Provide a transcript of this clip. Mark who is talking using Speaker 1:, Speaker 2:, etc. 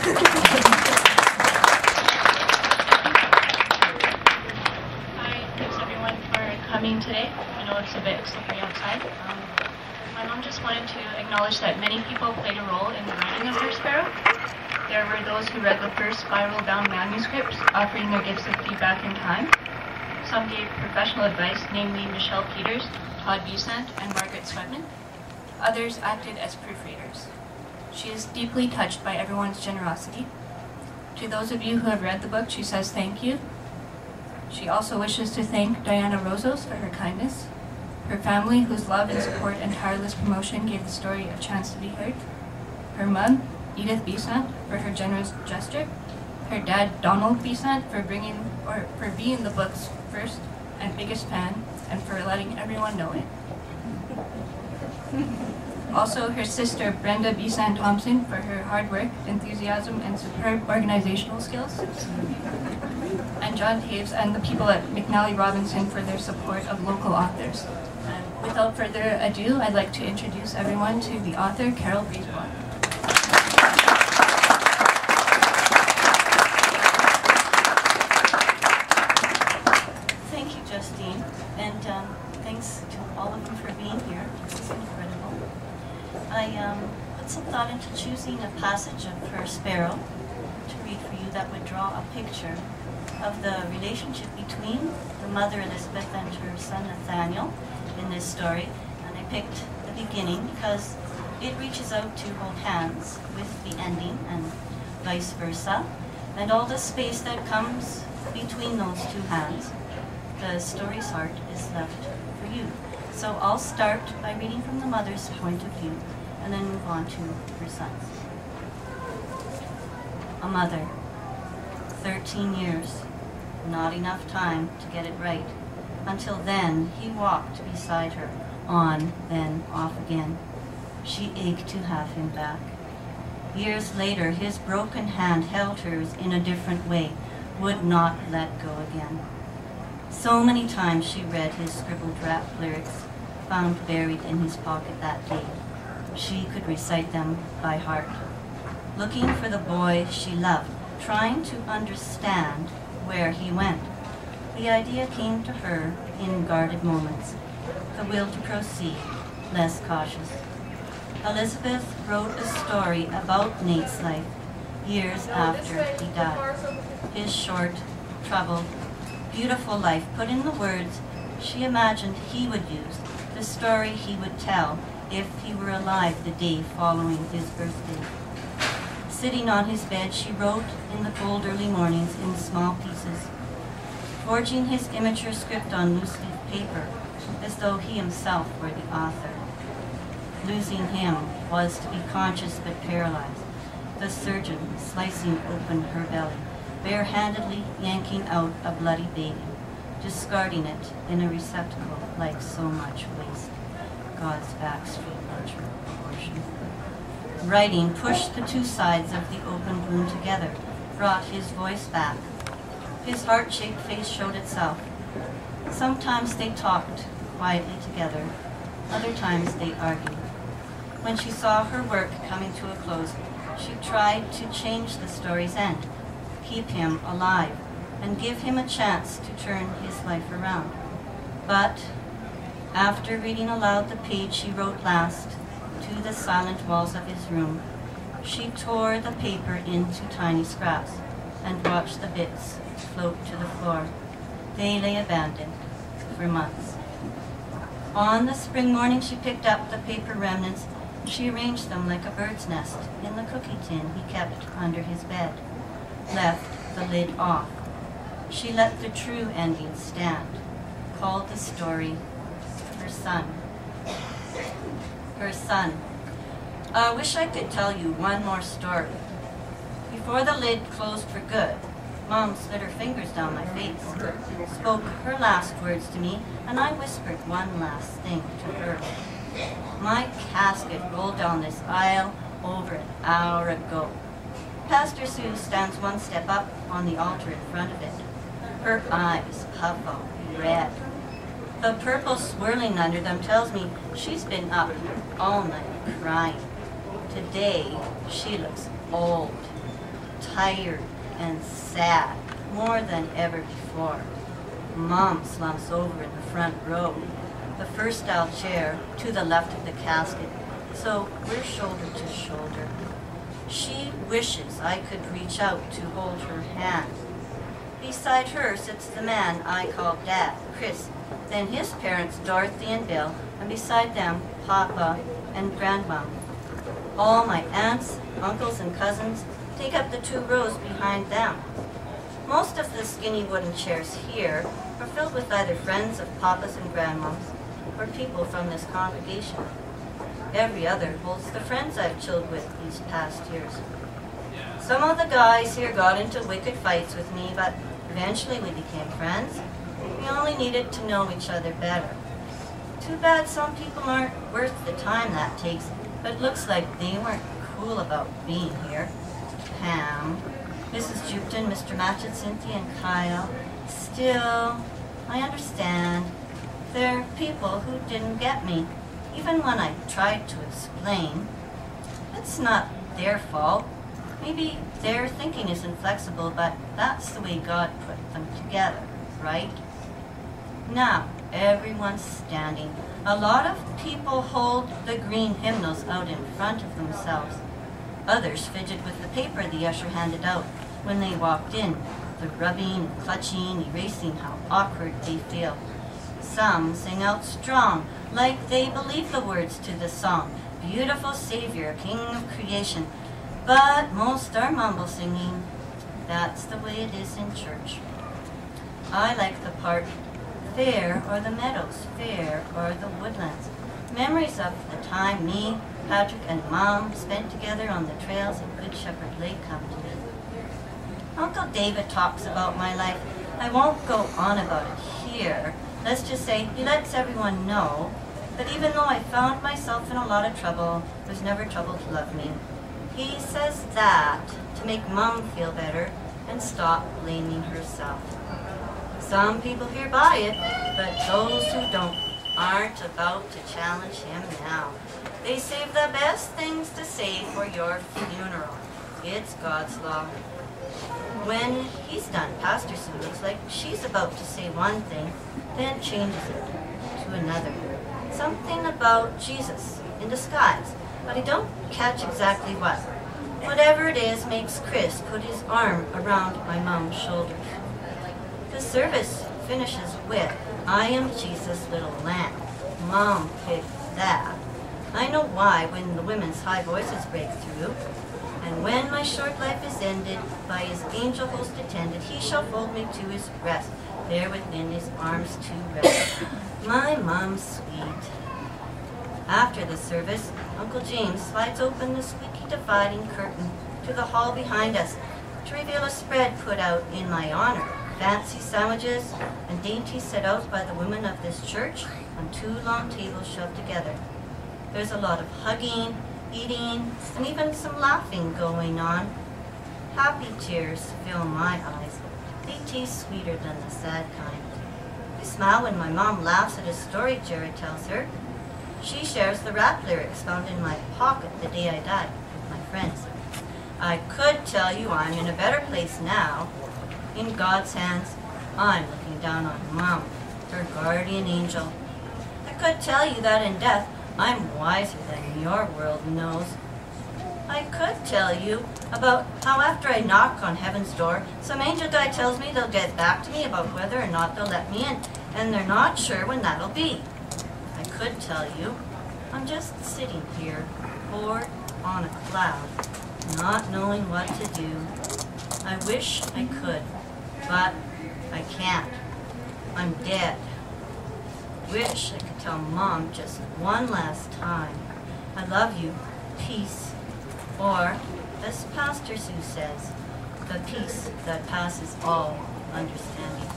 Speaker 1: Hi, thanks everyone for coming today. I know it's a bit slippery outside. My mom just wanted to acknowledge that many people played a role in the writing of her sparrow. There were those who read the first spiral-bound manuscripts, offering their gifts of feedback in time. Some gave professional advice, namely Michelle Peters, Todd Besant, and Margaret Swedman. Others acted as proofreaders. She is deeply touched by everyone's generosity. To those of you who have read the book, she says thank you. She also wishes to thank Diana Rosos for her kindness, her family whose love and support and tireless promotion gave the story a chance to be heard, her mom, Edith Besant, for her generous gesture, her dad, Donald Besant, for being the book's first and biggest fan, and for letting everyone know it. Also, her sister, Brenda Besant Thompson, for her hard work, enthusiasm, and superb organizational skills. And John Taves and the people at McNally Robinson for their support of local authors. And without further ado, I'd like to introduce everyone to the author, Carol Brisebois.
Speaker 2: Thank you, Justine, and thanks to all of you for being here. This is incredible. I put some thought into choosing a passage of her sparrow to read for you that would draw a picture of the relationship between the mother Elizabeth and her son Nathaniel in this story. And I picked the beginning because it reaches out to hold hands with the ending and vice versa, and all the space that comes between those two hands. The story's heart is left for you. So I'll start by reading from the mother's point of view and then move on to her son's. A mother, 13 years, not enough time to get it right. Until then, he walked beside her, on, then off again. She ached to have him back. Years later, his broken hand held hers in a different way, would not let go again. So many times she read his scribbled rap lyrics, found buried in his pocket that day. She could recite them by heart. Looking for the boy she loved, trying to understand where he went. The idea came to her in guarded moments, the will to proceed, less cautious. Elizabeth wrote a story about Nate's life years after he died. His short, troubled, beautiful life put in the words she imagined he would use, the story he would tell if he were alive the day following his birthday. Sitting on his bed, she wrote in the cold early mornings in small pieces, forging his immature script on loose-leaf paper as though he himself were the author. Losing him was to be conscious but paralyzed, the surgeon slicing open her belly, barehandedly yanking out a bloody baby, discarding it in a receptacle like so much waste. God's backstreet portion. Writing pushed the two sides of the open wound together, brought his voice back. His heart-shaped face showed itself. Sometimes they talked quietly together, other times they argued. When she saw her work coming to a close, she tried to change the story's end, keep him alive, and give him a chance to turn his life around. But after reading aloud the page she wrote last to the silent walls of his room, she tore the paper into tiny scraps and watched the bits float to the floor. They lay abandoned for months. On the spring morning she picked up the paper remnants. She arranged them like a bird's nest in the cookie tin he kept under his bed, left the lid off. She let the true ending stand, called the story Her Son. Her Son. I wish I could tell you one more story. Before the lid closed for good, Mom slid her fingers down my face, spoke her last words to me, and I whispered one last thing to her. My casket rolled down this aisle over an hour ago. Pastor Sue stands one step up on the altar in front of it. Her eyes puffle red. The purple swirling under them tells me she's been up all night crying. Today, she looks old. tired and sad, more than ever before. Mom slumps over in the front row, the first aisle chair to the left of the casket, so we're shoulder to shoulder. She wishes I could reach out to hold her hand. Beside her sits the man I call Dad, Chris, then his parents, Dorothy and Bill, and beside them, Papa and Grandma. All my aunts, uncles, and cousins take up the 2 rows behind them. Most of the skinny wooden chairs here are filled with either friends of Papas and Grandmas or people from this congregation. Every other holds the friends I've chilled with these past years. Some of the guys here got into wicked fights with me, but eventually we became friends. We only needed to know each other better. Too bad some people aren't worth the time that takes, but it looks like they weren't cool about being here. Pam, Mrs. Jupton, Mr. Matchett, Cynthia, and Kyle. Still, I understand. They're people who didn't get me, even when I tried to explain. It's not their fault. Maybe their thinking is inflexible, but that's the way God put them together, right? Now, everyone's standing. A lot of people hold the green hymnals out in front of themselves. Others fidget with the paper the usher handed out when they walked in, the rubbing, clutching, erasing how awkward they feel. Some sing out strong, like they believe the words to the song, Beautiful Savior, King of Creation. But most are mumble singing. That's the way it is in church. I like the part, fair are the meadows, fair are the woodlands. Memories of the time me, Patrick, and Mom spent together on the trails at Good Shepherd Lake come to me. Uncle David talks about my life. I won't go on about it here. Let's just say he lets everyone know that even though I found myself in a lot of trouble, there's never trouble to love me. He says that to make Mom feel better and stop blaming herself. Some people here buy it, but those who don't aren't about to challenge him now. They save the best things to say for your funeral. It's God's law. When he's done, Pastor Sue looks like she's about to say one thing, then changes it to another. Something about Jesus in disguise, but I don't catch exactly what. Whatever it is makes Chris put his arm around my mom's shoulders. The service finishes with, I am Jesus' little lamb. Mom picked that. I know why when the women's high voices break through. And when my short life is ended, by his angel host attended, he shall fold me to his breast, there within his arms to rest. My mom's sweet. After the service, Uncle James slides open the squeaky dividing curtain to the hall behind us to reveal a spread put out in my honor. Fancy sandwiches and dainties set out by the women of this church on 2 long tables shoved together. There's a lot of hugging, eating, and even some laughing going on. Happy tears fill my eyes. They taste sweeter than the sad kind. I smile when my mom laughs at a story Jared tells her. She shares the rap lyrics found in my pocket the day I died with my friends. I could tell you I'm in a better place now. In God's hands, I'm looking down on Mom, her guardian angel. I could tell you that in death, I'm wiser than your world knows. I could tell you about how after I knock on heaven's door, some angel guy tells me they'll get back to me about whether or not they'll let me in, and they're not sure when that'll be. I could tell you I'm just sitting here, bored on a cloud, not knowing what to do. I wish I could, but I can't. I'm dead. Wish I could tell Mom just one last time, I love you, peace, or, as Pastor Sue says, the peace that passes all understanding.